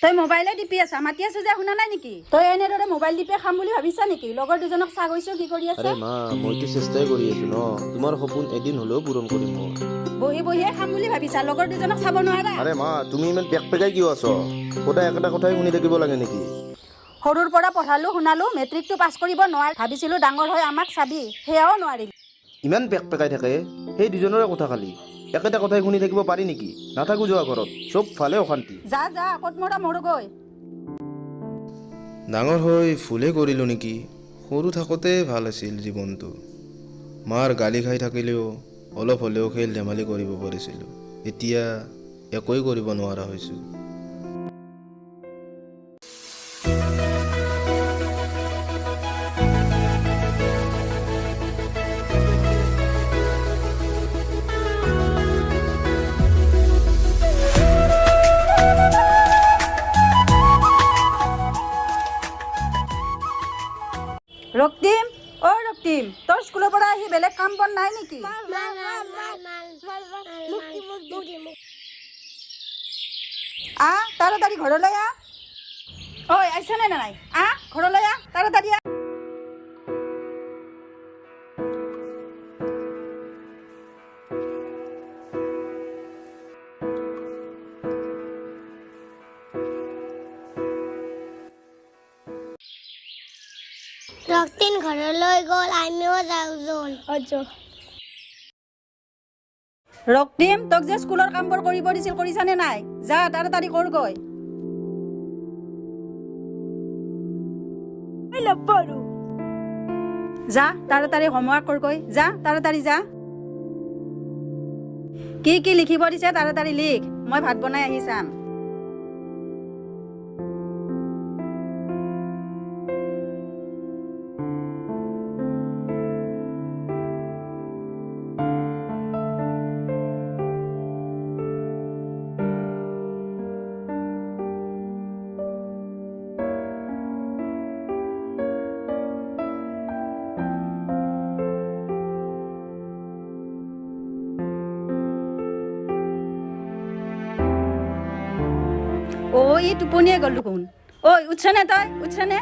তই মোবাইলে টিপি আছা, মাতি আছো যে শুনা নাই নেকি? তই এনেদৰে মোবাইল টিপি খাম বুলি ভাবিছা নেকি? লগৰ দুজনক চাহ গৈছো কি কৰি আছে? আৰে মা মইতো চেষ্টাই কৰি আছো ন তোমাৰ সপোন এদিন হলেও পূৰণ কৰিম মই। বহি বহিয়ে খাম বুলি ভাবিছা, লগৰ দুজনক চাব নোৱাৰা? আরে মা তুমি ইমান পেক পেকাই কিয় আছ? সদায় একেটা কথাই শুনি থাকিব লাগে নেকি? সৰুৰ পৰা পঢ়ালো শুনালো, মেট্ৰিকটো পাছ কৰিব নোৱাৰ। ভাবিছিলো ডাঙৰ হৈ আমাক চাবি, সেয়াও নোৱাৰিল। ইমান পেক পেকাই থাকে, সেই দুজনৰে কথা খালি একেটা কথাই শুনি থাকিব পাৰি নেকি? নাথাকো যোৱা ঘৰত, চব ফালে অশান্তি। যা যা, ক'ত মৰা মৰগৈ। ডাঙৰ হৈ ভুলে কৰিলোঁ নেকি? সৰু থাকোঁতে ভাল আছিল জীৱনটো। মাৰ গালি খাই থাকিলেও অলপ হ'লেও খেল ধেমালি কৰিব পাৰিছিলোঁ। এতিয়া একোৱেই কৰিব নোৱাৰা হৈছোঁ। ৰক্তিম, অ' ৰক্তিম, তোৰ স্কুলৰ পৰা আহি বেলেগ কাম বন নাই নেকি? তাড়াতাড়ি ঘৰলৈ আহ। ঐ আহিছা নে নাই? ঘৰলৈ আহ, তাড়াতাড়ি আহ। ৰক্তিম ঘৰলৈ গ'ল, আমিও যাওঁ জল। ৰক্তিম, তোক যে স্কুলৰ কামবোৰ কৰিব দিছিল, কৰিছানে নাই? যা তাড়াতাড়ি কৰগৈ। যা তাড়াতাড়ি হোমৱৰ্ক কৰগৈ, যা তাড়াতাড়ি যা। কি কি লিখিব দিছে তাড়াতাড়ি লিখ, মই ভাত বনাই আহি চাম। ই টোপনিয়ে গ'ল দেখোন। ঐ উঠছনে তই, উঠছনে?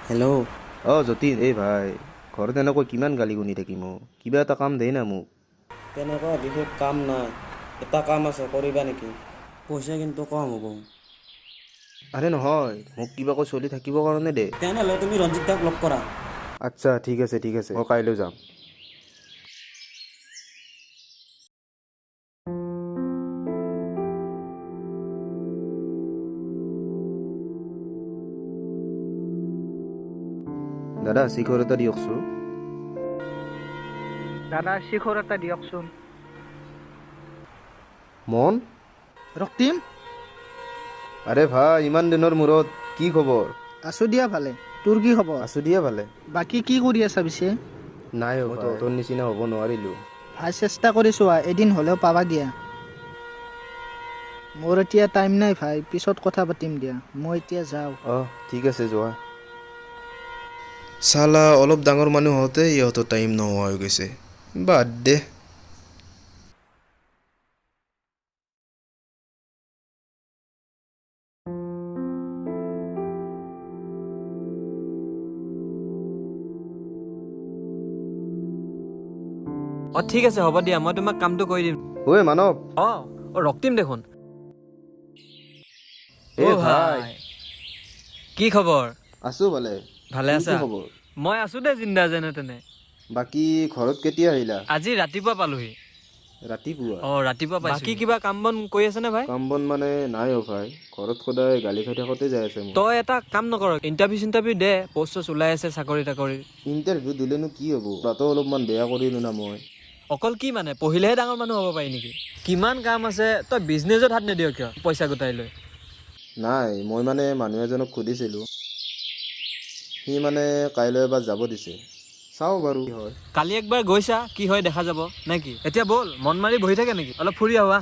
হেল্ল'। যতীন, এই ভাই ঘৰত এনেকৈ কিমান গালি শুনি থাকিম? কিবা এটা কাম দেই না মোক। তেনেকুৱা বিশেষ কাম নাই, এটা কাম আছে, কৰিবা নেকি? পইচা কিন্তু কম হ'ব। আৰে নহয়, মোক কিবাকৈ চলি থাকিবৰ কাৰণে দে। তেনেহ'লে তুমি ৰঞ্জিত দাক লগ কৰা। আচ্ছা ঠিক আছে, মই কাইলৈ যাম। দাদা শিখৰ এটা দিয়কচোন। মন ৰক্তিম, আৰে ভাই, ইমান দিনৰ মূৰত কি খবৰ? আছো দিয়া ভালে। তোৰ কি খবৰ? আছো দিয়া ভালে। বাকী কি কৰি আছা পিছে? নাই তোৰ নিচিনা হ'ব নোৱাৰিলো। ভাল চেষ্টা কৰিছো, এদিন হ'লেও পাবা দিয়া। মোৰ এতিয়া টাইম নাই ভাই, পিছত কথা পাতিম দিয়া, মই এতিয়া যাওঁ। অঁ ঠিক আছে যোৱা। চালা অলপ ডাঙৰ মানুহ হওঁতে ইহঁতৰ টাইম নোহোৱা হৈ গৈছে। বাদ দে। অঁ ঠিক আছে হ'ব দিয়া, মই তোমাক কামটো কৰি দিম। ঐ মানৱ। অঁ ৰক্তিম দেখোন। এ ভাই কি খবৰ? আছোঁ ভালে। ভালে তোৰ আছা? কি খবৰ? মই আছো দে জিন্দা যেনে তেনে। বাকী ঘৰত কেতিয়া আহিলা? আজি ৰাতিপুৱা পালোহি। ৰাতিপুৱা? অঁ ৰাতিপুৱা পাইছোঁ। বাকী কিবা কাম বন কৰি আছেনে ভাই? কাম বন মানে নাই অ' ভাই, ঘৰত সদায় গালি খাই থাকোঁতে যাই আছে মোৰ। তই এটা কাম নকৰ, ইণ্টাৰভিউ দে, পষ্ট চষ্ট ওলাই আছে চাকৰি তাকৰি। ইণ্টাৰভিউ দিলেনো কি হ'ব, তাতো অলপমান বেয়া কৰিলোঁ না মই। অকল কি মানে পঢ়িলেহে ডাঙৰ মানুহ হ'ব পাৰি নেকি? কিমান কাম আছে, তই বিজনেছত হাত নিদিয় কিয় পইচা গোটাই লৈ? নাই মই মানে মানুহ এজনক সুধিছিলোঁ, সি মানে কাইলৈ এবাৰ যাব দিছে, চাওঁ বাৰু কি হয়। কালি একবাৰ গৈছা, কি হয় দেখা যাব নে কি? এতিয়া ব'ল, মন মাৰি বহি থাকে নেকি? অলপ ফুৰি আহা।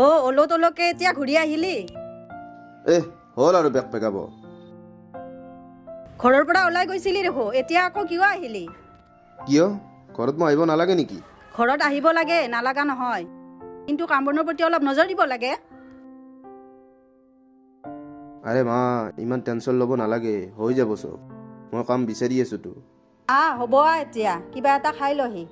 অ' অলো তলকে এতিয়া ঘূৰি আহিলি? হ'ল আৰু বেগ পেকাব। ঘৰৰ পৰা ওলাই গৈছিলি দেখো, এতিয়া আকৌ কিয় আহিলি? কিয়? ঘৰত মই আহিব নালাগে নেকি? ঘৰত আহিব লাগে, নালাগা নহয়, কিন্তু কাম বনৰ প্ৰতি অলপ নজৰ দিব লাগে। আৰে মা, ইমান টেনশ্যন ল'ব নালাগে, হৈ যাব চব। মই কাম বিচাৰি আছোঁতো। হ'ব এতিয়া কিবা এটা খাই লহি।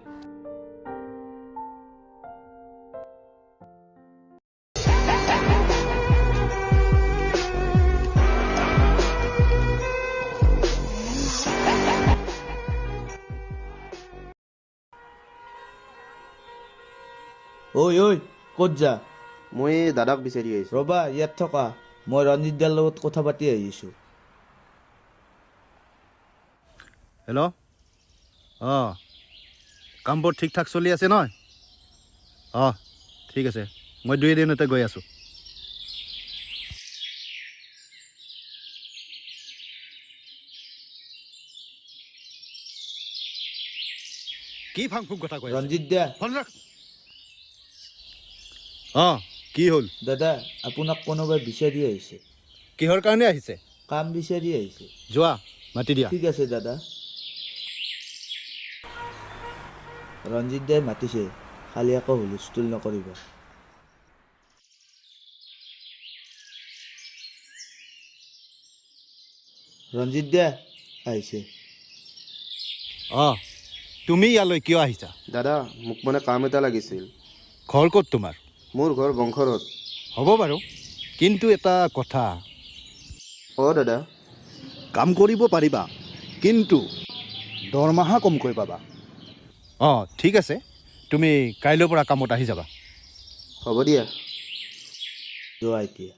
ঐ ক'ত যা? মই দাদাক বিচাৰি আহিছোঁ। ৰ'বা ইয়াত থকা, মই ৰঞ্জিত দাৰ লগত কথা পাতি আহিছোঁ। হেল্ল', অঁ কামবোৰ ঠিক ঠাক চলি আছে নহয়? অঁ ঠিক আছে, মই 2 দিনতে গৈ আছোঁ। কি ফাং ফুং কথা কৈ আছে? ৰঞ্জিত দা। ফোন ৰাখ। অঁ কি হ'ল? দাদা আপোনাক কোনোবাই বিচাৰি আহিছে। কিহৰ কাৰণে আহিছে? কাম বিচাৰি আহিছে। যোৱা মাতি দিয়া। ঠিক আছে দাদা। ৰঞ্জিত দাই মাতিছে, খালি আকৌ হুলস্থুল নকৰিব। ৰঞ্জিত দা আহিছে। অঁ তুমি ইয়ালৈ কিয় আহিছা? দাদা মোক মানে কাম এটা লাগিছিল। ঘৰ ক'ত তোমাৰ? মোৰ ঘৰ বংশৰত। হ'ব বাৰু, কিন্তু এটা কথা। অঁ দাদা। কাম কৰিব পাৰিবা, কিন্তু দৰমহা কমকৈ পাবা। অঁ ঠিক আছে, তুমি কাইলৈৰ পৰা কামত আহি যাবা। হ'ব দিয়া। যোৱা এতিয়া।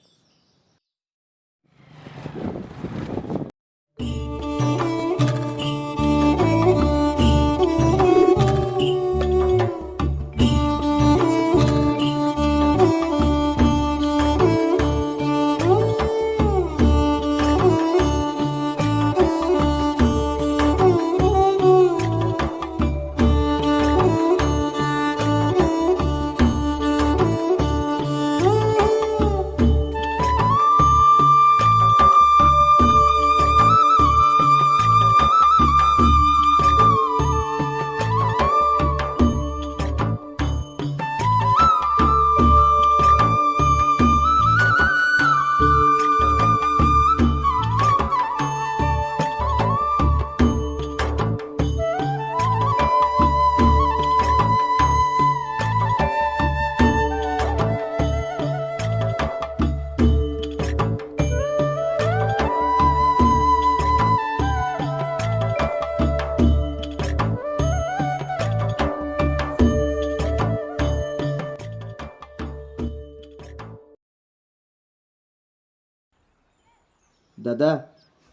দাদা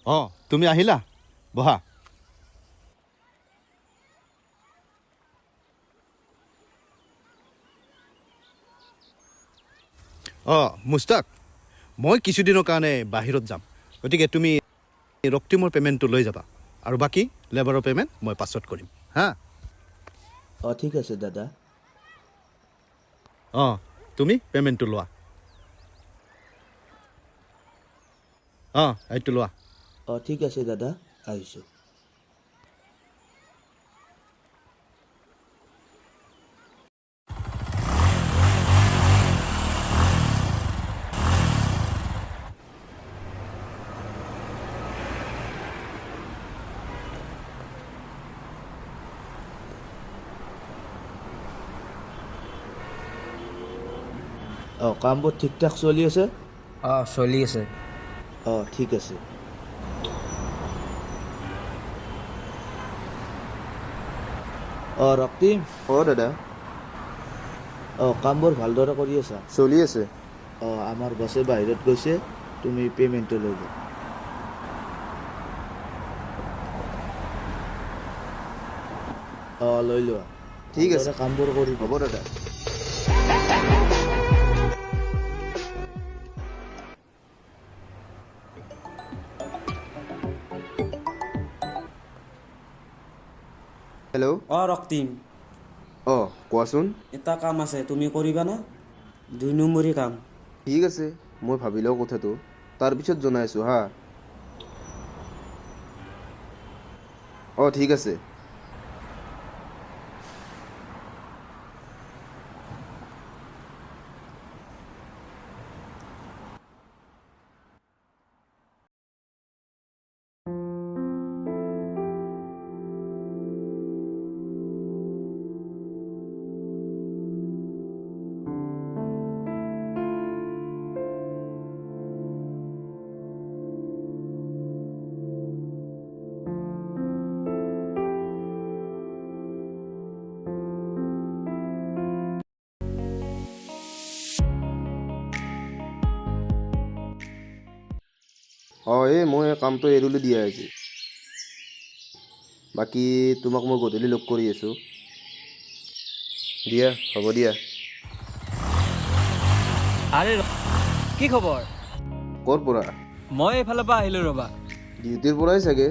অঁ তুমি আহিলা বহা অঁ মুস্তাক মই কিছুদিনৰ কাৰণে বাহিৰত যাম গতিকে তুমি ৰক্তিমৰ পে'মেণ্টটো লৈ যাবা আৰু বাকী লেবাৰৰ পে'মেণ্ট মই পাছত কৰিম হা অঁ ঠিক আছে দাদা অঁ তুমি পে'মেণ্টটো লোৱা অঁ এইটো লোৱা অঁ ঠিক আছে দাদা আহিছোঁ অঁ কামবোৰ ঠিক ঠাক চলি আছে অঁ চলি আছে অঁ ঠিক আছে অঁ ৰক্তিম অঁ দাদা অঁ কামবোৰ ভালদৰে কৰি আছা চলি আছে অঁ আমাৰ বছে বাহিৰত গৈছে তুমি পে'মেণ্টটো লৈ যোৱা অঁ লৈ লোৱা ঠিক আছে। ভালদৰে কামবোৰ কৰি হ'ব দাদা হেল্ল' অঁ ৰক্তিম অঁ কোৱাচোন এটা কাম আছে তুমি কৰিবা না 2 নম্বৰী কাম ঠিক আছে মই ভাবি লওঁ কথাটো তাৰপিছত জনাই আছোঁ হা অঁ ঠিক আছে অঁ এই মই কামটো এৰিলৈ দিয়া হৈছে বাকী তোমাক মই গধূলি লগ কৰি আছোঁ দিয়া হ'ব দিয়া আৰে কি খবৰ ক'ৰ পৰা মই এইফালৰ পৰা আহিলোঁ ৰ'বা ডিউটিৰ পৰাই চাগে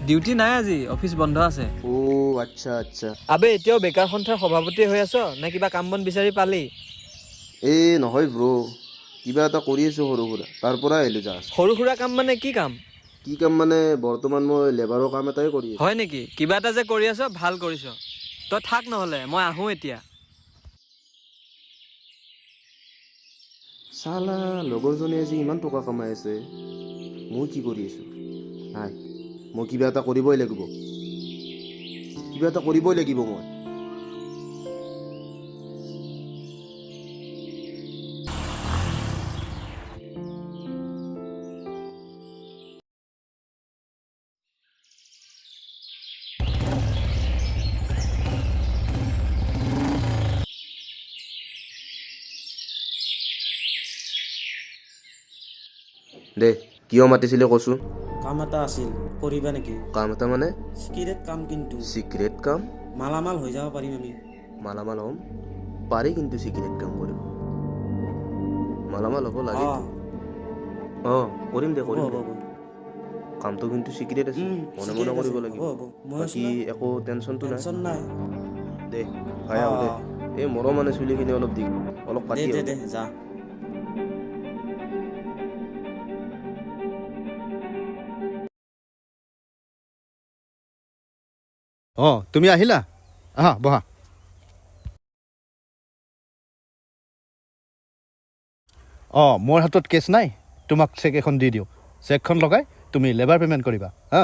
ডিউটি নাই আজি অফিচ বন্ধ আছে অ' আচ্ছা আচ্ছা আবে এতিয়াও বেকাৰ সন্থাৰ সভাপতি হৈ আছ নে কিবা কাম বন বিচাৰি পালি এই নহয় ব্ৰ কিবা এটা কৰি আছোঁ সৰু সুৰা তাৰ পৰা আহিলোঁ জাষ্ট সৰু সুৰা কাম মানে কি কাম কি কাম মানে বৰ্তমান মই লেবাৰৰ কাম এটাই কৰি আছোঁ হয় নেকি কিবা এটা যে কৰি আছ ভাল কৰিছ তই থাক নহ'লে মই আহোঁ এতিয়া চালা লগৰজনে আজি ইমান টকা কামাই আছে মই কি কৰি আছোঁ নাই মই কিবা এটা কৰিবই লাগিব মই দে কিয় মাতিছিলে কচোন কাম এটা আছিল কৰিবা নেকি কাম এটা মানে চিকিৰেট কাম কিন্তু চিক্ৰেট কাম মালামাল হৈ যাব পাৰিম আমি মালামাল হ'ম পাৰি কিন্তু চিক্ৰেট কাম কৰিব মালামাল হ'ব লাগে অঁ অঁ কৰিম দে হ'ব হ'ব কামটো কিন্তু চিক্ৰেট আছে মনে মনে চিকিৰেট কৰিব আছে, লাগিব হ'ব মই আছো বাকী না। একো টেনশ্যনটো নাই টেনশ্যন নাই দে খাই আহোঁ দে এই মৰম মানে চুলিখিনি অলপ দি অলপ দে কাটি দে আহোঁ দে যা অঁ তুমি আহিলা আহা বহা অঁ মোৰ হাতত কেছ নাই তোমাক চেক এখন দি দিওঁ চেকখন লগাই তুমি লেবাৰ পে'মেণ্ট কৰিবা হা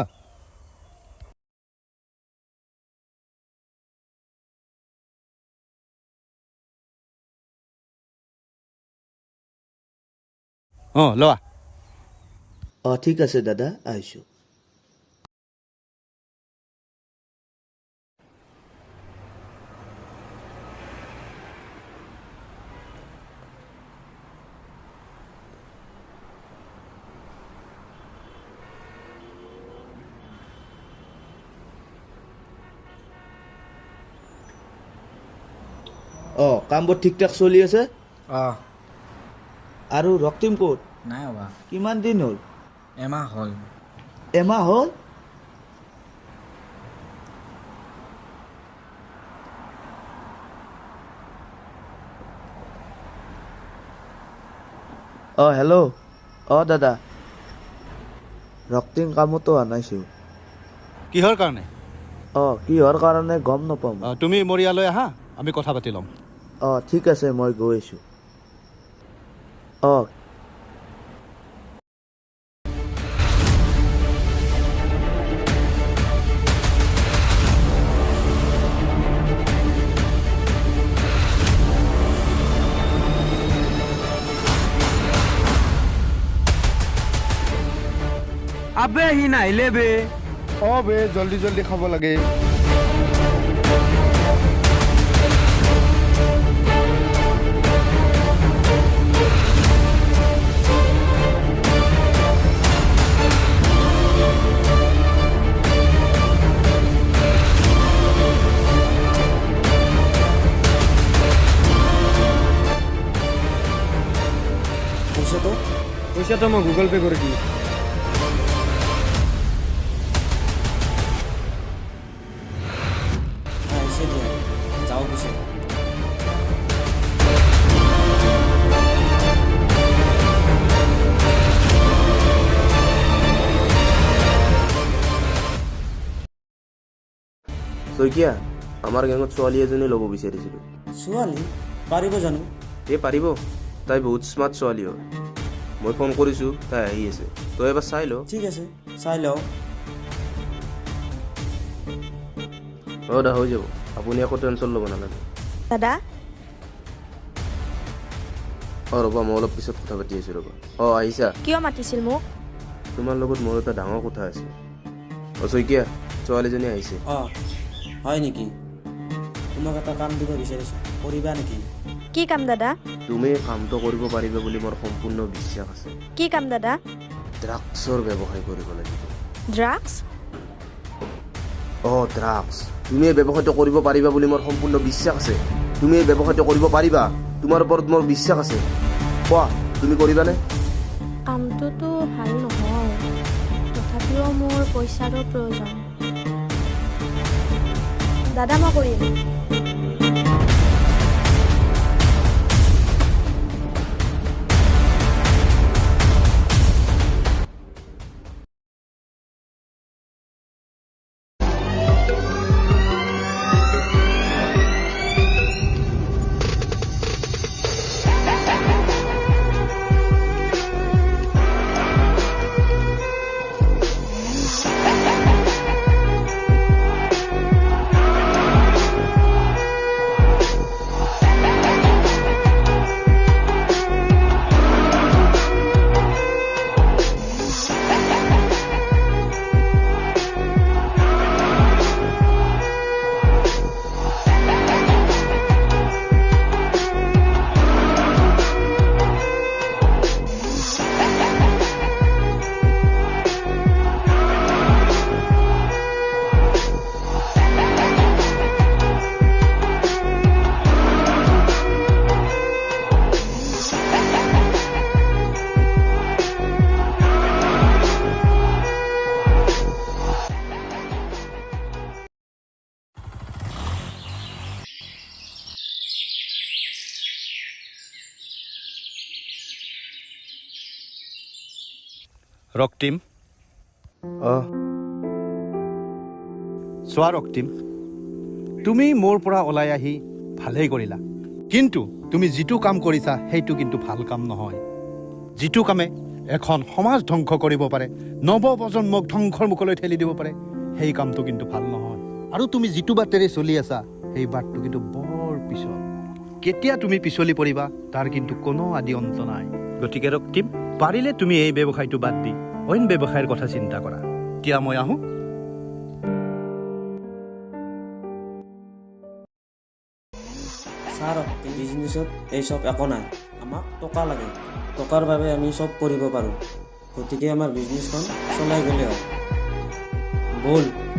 অঁ লোৱা অঁ ঠিক আছে দাদা আহিছোঁ অঁ কামবোৰ ঠিক ঠাক চলি আছে অঁ আৰু ৰক্তিম ক'ত নাই হ'বা কিমান দিন হ'ল এমাহ হ'ল এমাহ হ'ল অঁ হেল্ল' অঁ দাদা ৰক্তিম কামতো আনাইছোঁ কিহৰ কাৰণে অঁ কিহৰ কাৰণে গম নাপাম তুমি মোৰ ইয়ালৈ আহা আমি কথা পাতি ল'ম অঁ ঠিক আছে মই গৈ আছোঁ অঁ আবে সি নাহিলে বে অঁ বে জল্দি জল্দি খাব লাগে পইচাটো মই গুগল পে' কৰি দিম আহিছে দিয়া যাওঁ পিছে শইকীয়া আমাৰ গেঙত ছোৱালী এজনী ল'ব বিচাৰিছিলোঁ ছোৱালী পাৰিব জানো এই পাৰিব তাই বহুত স্মাৰ্ট ছোৱালী হয় মই ফোন কৰিছোঁ তাই আহি আছে তই এবাৰ চাই ল ঠিক আছে চাই লওঁ অঁ দা হৈ যাব আপুনি একো টেনশ্যন ল'ব নালাগে দাদা অঁ ৰ'বা মই অলপ পিছত কথা পাতি আছোঁ ৰ'বা অঁ আহিছা কিয় মাতিছিল মোক তোমাৰ লগত মোৰ এটা ডাঙৰ কথা আছে অঁ শইকীয়া ছোৱালীজনী আহিছে অঁ হয় নেকি তোমাক এটা কাম দিব বিচাৰিছোঁ কৰিবা নেকি কি কাম দাদা তুমি কামটো কৰিব পাৰিবা বুলি মোৰ সম্পূৰ্ণ বিশ্বাস আছে কি কাম দাদা ড্ৰাগছৰ ব্যৱসায় কৰিব লাগিব ড্ৰাগছ অঁ ড্ৰাগছ তুমি এই ব্যৱসায়টো কৰিব পাৰিবা বুলি মোৰ সম্পূৰ্ণ বিশ্বাস আছে তুমি এই ব্যৱসায়টো কৰিব পাৰিবা তোমাৰ ওপৰত মোৰ বিশ্বাস আছে কোৱা তুমি কৰিবানে কামটোতো ভাল নহয় তথাপিও মোৰ পইচাৰো প্ৰয়োজন দাদা মই কৰিম ৰক্তিম অঁ চোৱা ৰক্তিম তুমি মোৰ পৰা ওলাই আহি ভালেই কৰিলা কিন্তু তুমি যিটো কাম কৰিছা সেইটো কিন্তু ভাল কাম নহয় যিটো কামে এখন সমাজ ধ্বংস কৰিব পাৰে নৱপ্ৰজন্মক ধ্বংসৰ মুখলৈ ঠেলি দিব পাৰে সেই কামটো কিন্তু ভাল নহয় আৰু তুমি যিটো বাটেৰে চলি আছা সেই বাটটো কিন্তু বৰ পিছল কেতিয়া তুমি পিছলি পৰিবা তাৰ কিন্তু কোনো আদি অন্ত নাই গতিকে ৰক্তিম পাৰিলে তুমি এই ব্যৱসায়টো বাদ দি অইন ব্যৱসায়ৰ কথা চিন্তা কৰা এতিয়া মই আহোঁ ছাৰ এই বিজনেছত এই চব একো নাই আমাক টকা লাগে টকাৰ বাবে আমি চব কৰিব পাৰোঁ গতিকে আমাৰ বিজনেছখন চলাই গ'লে হ'ল ব'ল